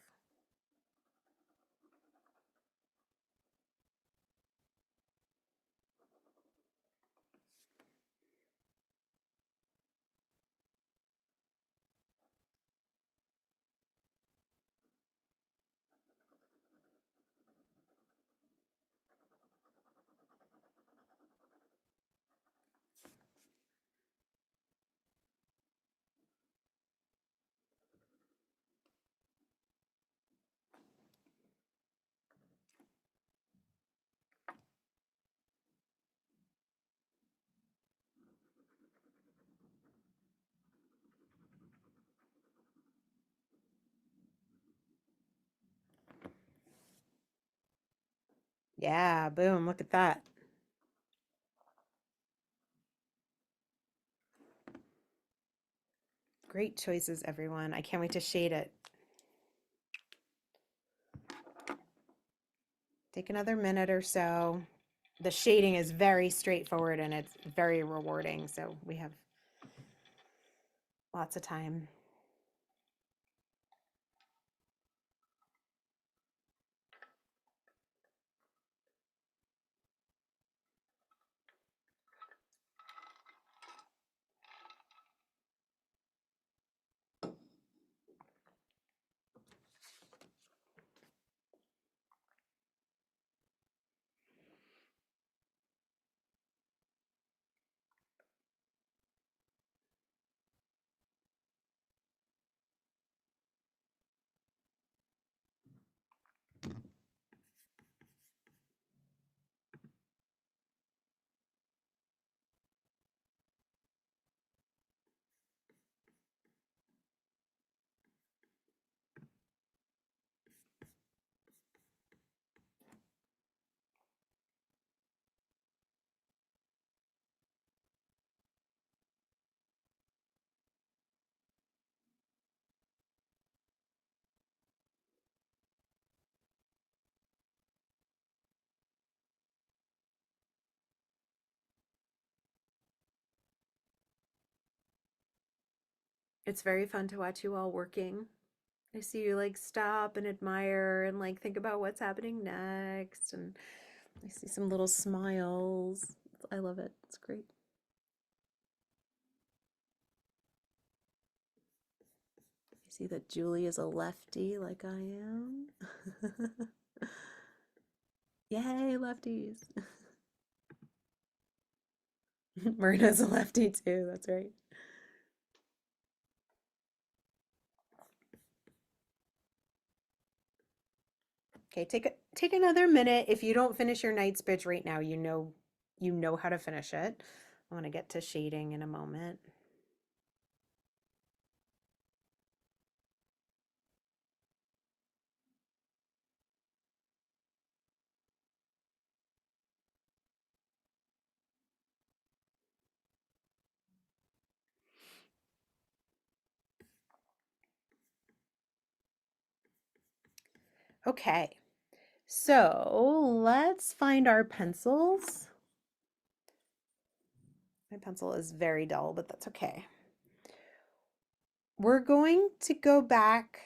Yeah, boom, look at that. Great choices, everyone. I can't wait to shade it. Take another minute or so. The shading is very straightforward and it's very rewarding, so we have lots of time. It's very fun to watch you all working. I see you like stop and admire and like think about what's happening next. And I see some little smiles. I love it. It's great. I see that Julie is a lefty like I am. Yay, lefties. Myrna's a lefty too. That's right. Okay, take another minute. If you don't finish your night's bridge right now, you know how to finish it. I want to get to shading in a moment. Okay, so let's find our pencils. My pencil is very dull, but that's okay. We're going to go back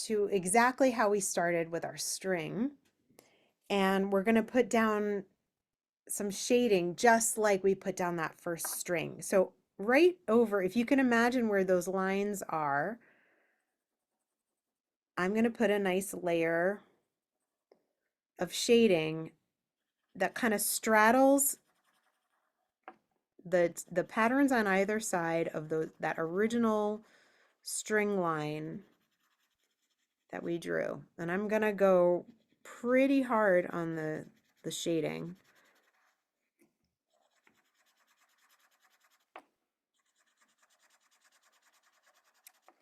to exactly how we started with our string, and we're going to put down some shading just like we put down that first string. So right over, if you can imagine where those lines are, I'm going to put a nice layer of shading that kind of straddles the patterns on either side of that original string line that we drew. And I'm going to go pretty hard on the shading.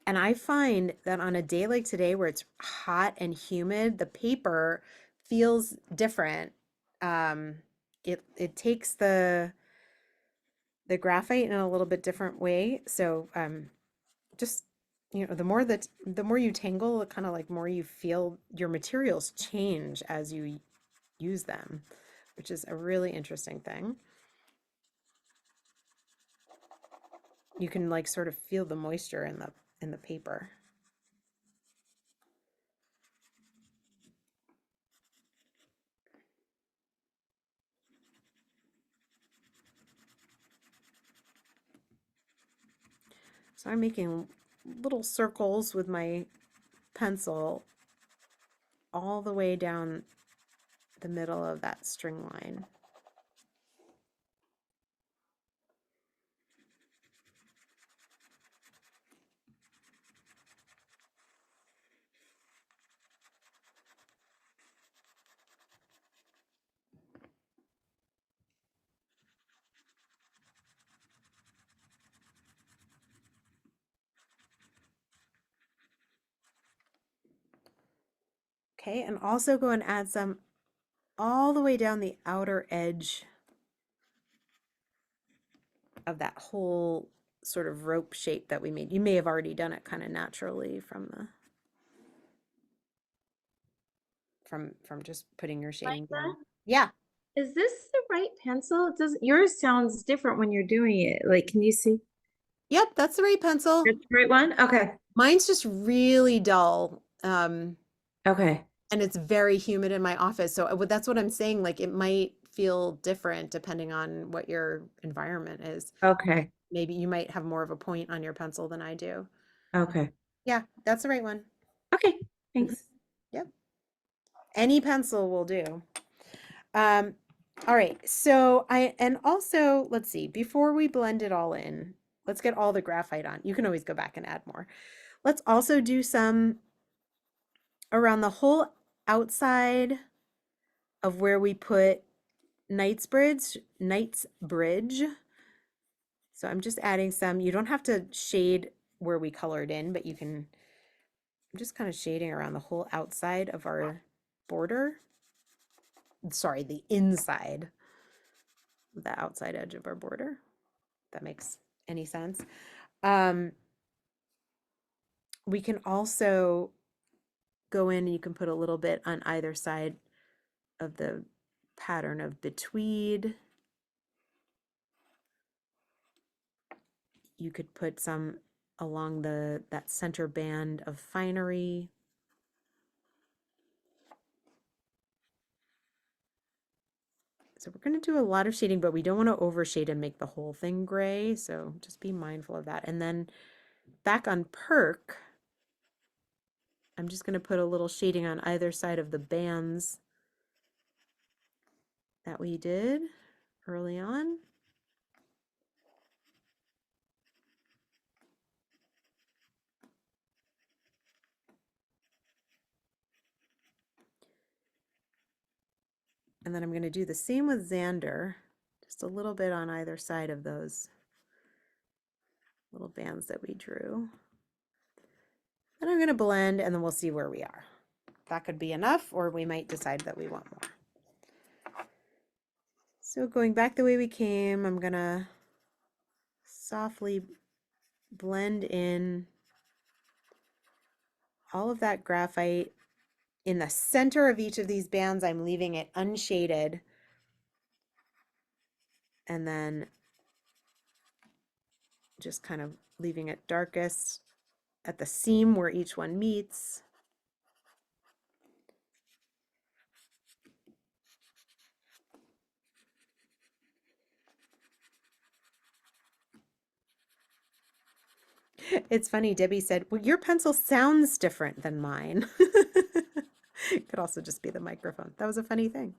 And I find that on a day like today where it's hot and humid, the paper feels different. It takes the graphite in a little bit different way. So just the more you tangle, the kind of like more you feel your materials change as you use them, which is a really interesting thing. You can like sort of feel the moisture in the paper. So I'm making little circles with my pencil all the way down the middle of that string line. Okay, and also go and add some all the way down the outer edge of that whole sort of rope shape that we made. You may have already done it kind of naturally from just putting your shading down. Yeah. Is this the right pencil? It does yours sounds different when you're doing it. Like, can you see? Yep, that's the right pencil. That's the right one? Okay. Mine's just really dull. Okay. And it's very humid in my office. So that's what I'm saying. Like it might feel different depending on what your environment is. Okay. Maybe you might have more of a point on your pencil than I do. Okay. Yeah, that's the right one. Okay. Thanks. Yep. Any pencil will do. All right. So and also, let's see, before we blend it all in, let's get all the graphite on. You can always go back and add more. Let's also do some around the whole outside of where we put Knightsbridge. So I'm just adding some. You don't have to shade where we colored in, but you can. I'm just kind of shading around the whole outside of our border. Sorry, the inside, the outside edge of our border. If that makes any sense. We can also go in and you can put a little bit on either side of the pattern of the tweed. You could put some along that center band of finery. So we're going to do a lot of shading, but we don't want to overshade and make the whole thing gray. So just be mindful of that. And then back on Perk, I'm just going to put a little shading on either side of the bands that we did early on. And then I'm going to do the same with Xander, just a little bit on either side of those little bands that we drew. Then I'm going to blend and then we'll see where we are. That could be enough, or we might decide that we want more. So going back the way we came, I'm going to softly blend in all of that graphite. In the center of each of these bands, I'm leaving it unshaded. And then just kind of leaving it darkest at the seam where each one meets. It's funny, Debbie said, well, your pencil sounds different than mine. It could also just be the microphone. That was a funny thing.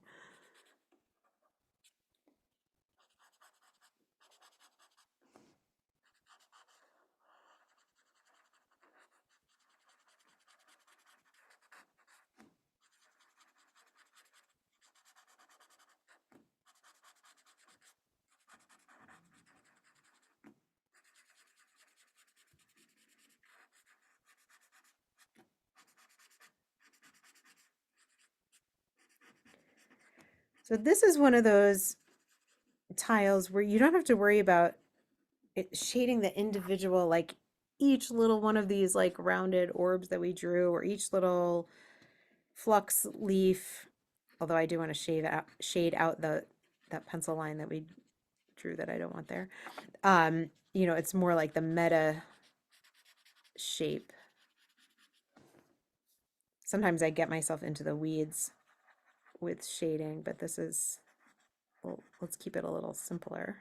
So this is one of those tiles where you don't have to worry about it shading the individual, like each little one of these like rounded orbs that we drew, or each little flux leaf. Although I do want to shade out that pencil line that we drew that I don't want there. You know, it's more like the meta shape. Sometimes I get myself into the weeds with shading, but this is, well, let's keep it a little simpler.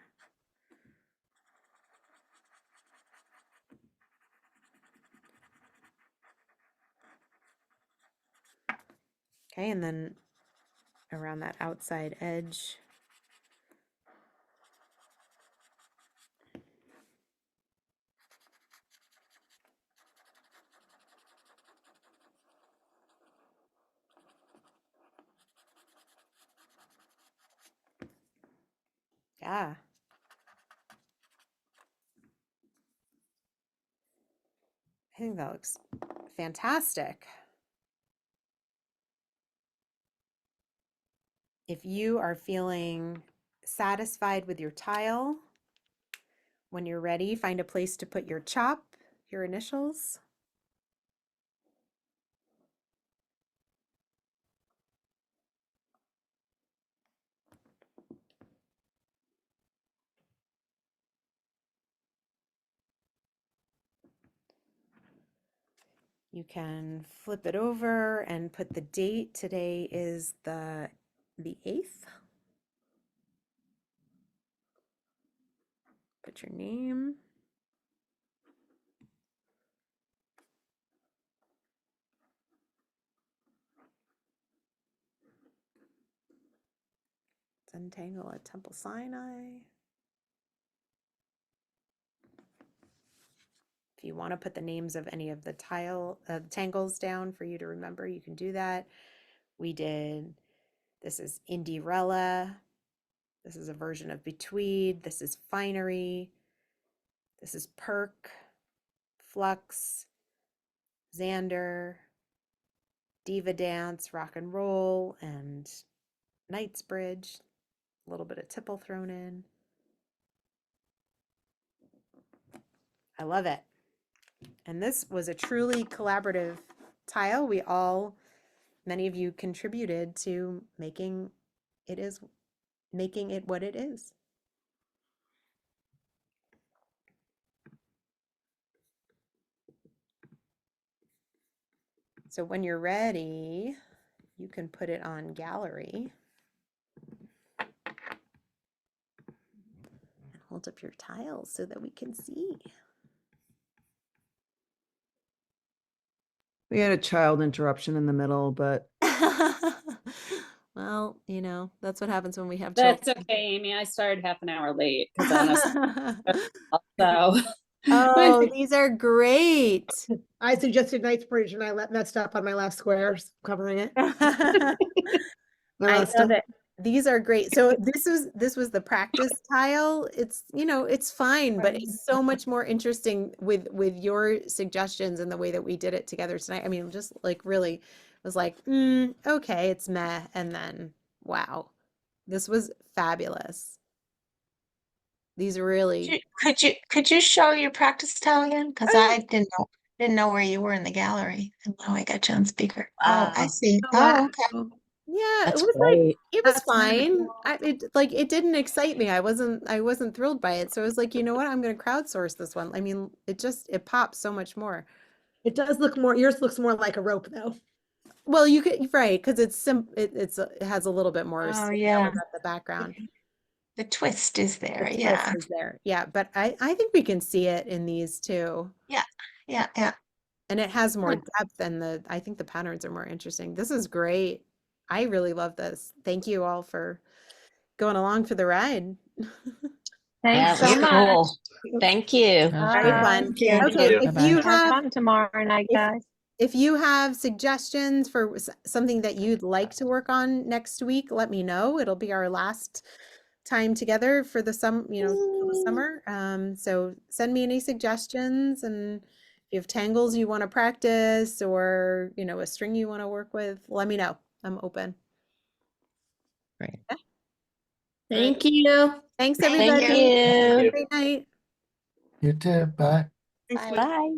Okay, and then around that outside edge. Yeah. I think that looks fantastic. If you are feeling satisfied with your tile, when you're ready, find a place to put your chop, your initials. You can flip it over and put the date. Today is the 8th. Put your name. Zentangle at Temple Sinai. If you want to put the names of any of the tangles down for you to remember, you can do that. This is Indierella. This is a version of Betweed. This is Finery. This is Perk, Flux, Xander, Diva Dance, Rock and Roll, and Knightsbridge. A little bit of tipple thrown in. I love it. And this was a truly collaborative tile. Many of you contributed to making it what it is. So when you're ready, you can put it on gallery. And hold up your tiles so that we can see. We had a child interruption in the middle, but Well, you know, that's what happens when we have That's children. okay, Amy. I started half an hour late because so. Oh, these are great. I suggested Knightsbridge and I messed up on my last squares covering it. I love it. These are great. So this was the practice tile. It's, you know, it's fine, but it's so much more interesting with your suggestions and the way that we did it together tonight. I mean, just like really was like, okay, it's meh, and then wow. This was fabulous. These really Could you show your practice tile again? Because Oh, yeah. I didn't know where you were in the gallery. And now I got you on speaker. Oh, I Wow. see. Oh, Oh, okay. wow. Yeah, it That's was like great. it was That's fine. wonderful. It didn't excite me. I wasn't thrilled by it. So I was like, you know what? I'm gonna crowdsource this one. I mean, it pops so much more. It does look more, yours looks more like a rope though. Well, you could right because it has a little bit more Oh, stick yeah. at the background. The twist is The there. twist Yeah. is there. Yeah, but I think we can see it in these too. Yeah. Yeah. Yeah. And it has more Good. depth and I think the patterns are more interesting. This is great. I really love this. Thank you all for going along for the ride. Thanks That so was much. cool. Thank you. Very fun. Thank you. Okay, you. if you Have have fun tomorrow night, if- guys. if you have suggestions for something that you'd like to work on next week, let me know. It'll be our last time together for the summer. So send me any suggestions, and if you have tangles you want to practice or, you know, a string you want to work with, let me know. I'm open. Great. Thank you. Thanks, Thank everybody. Thank Have a you. you. great night. You too. Bye. Bye. Bye.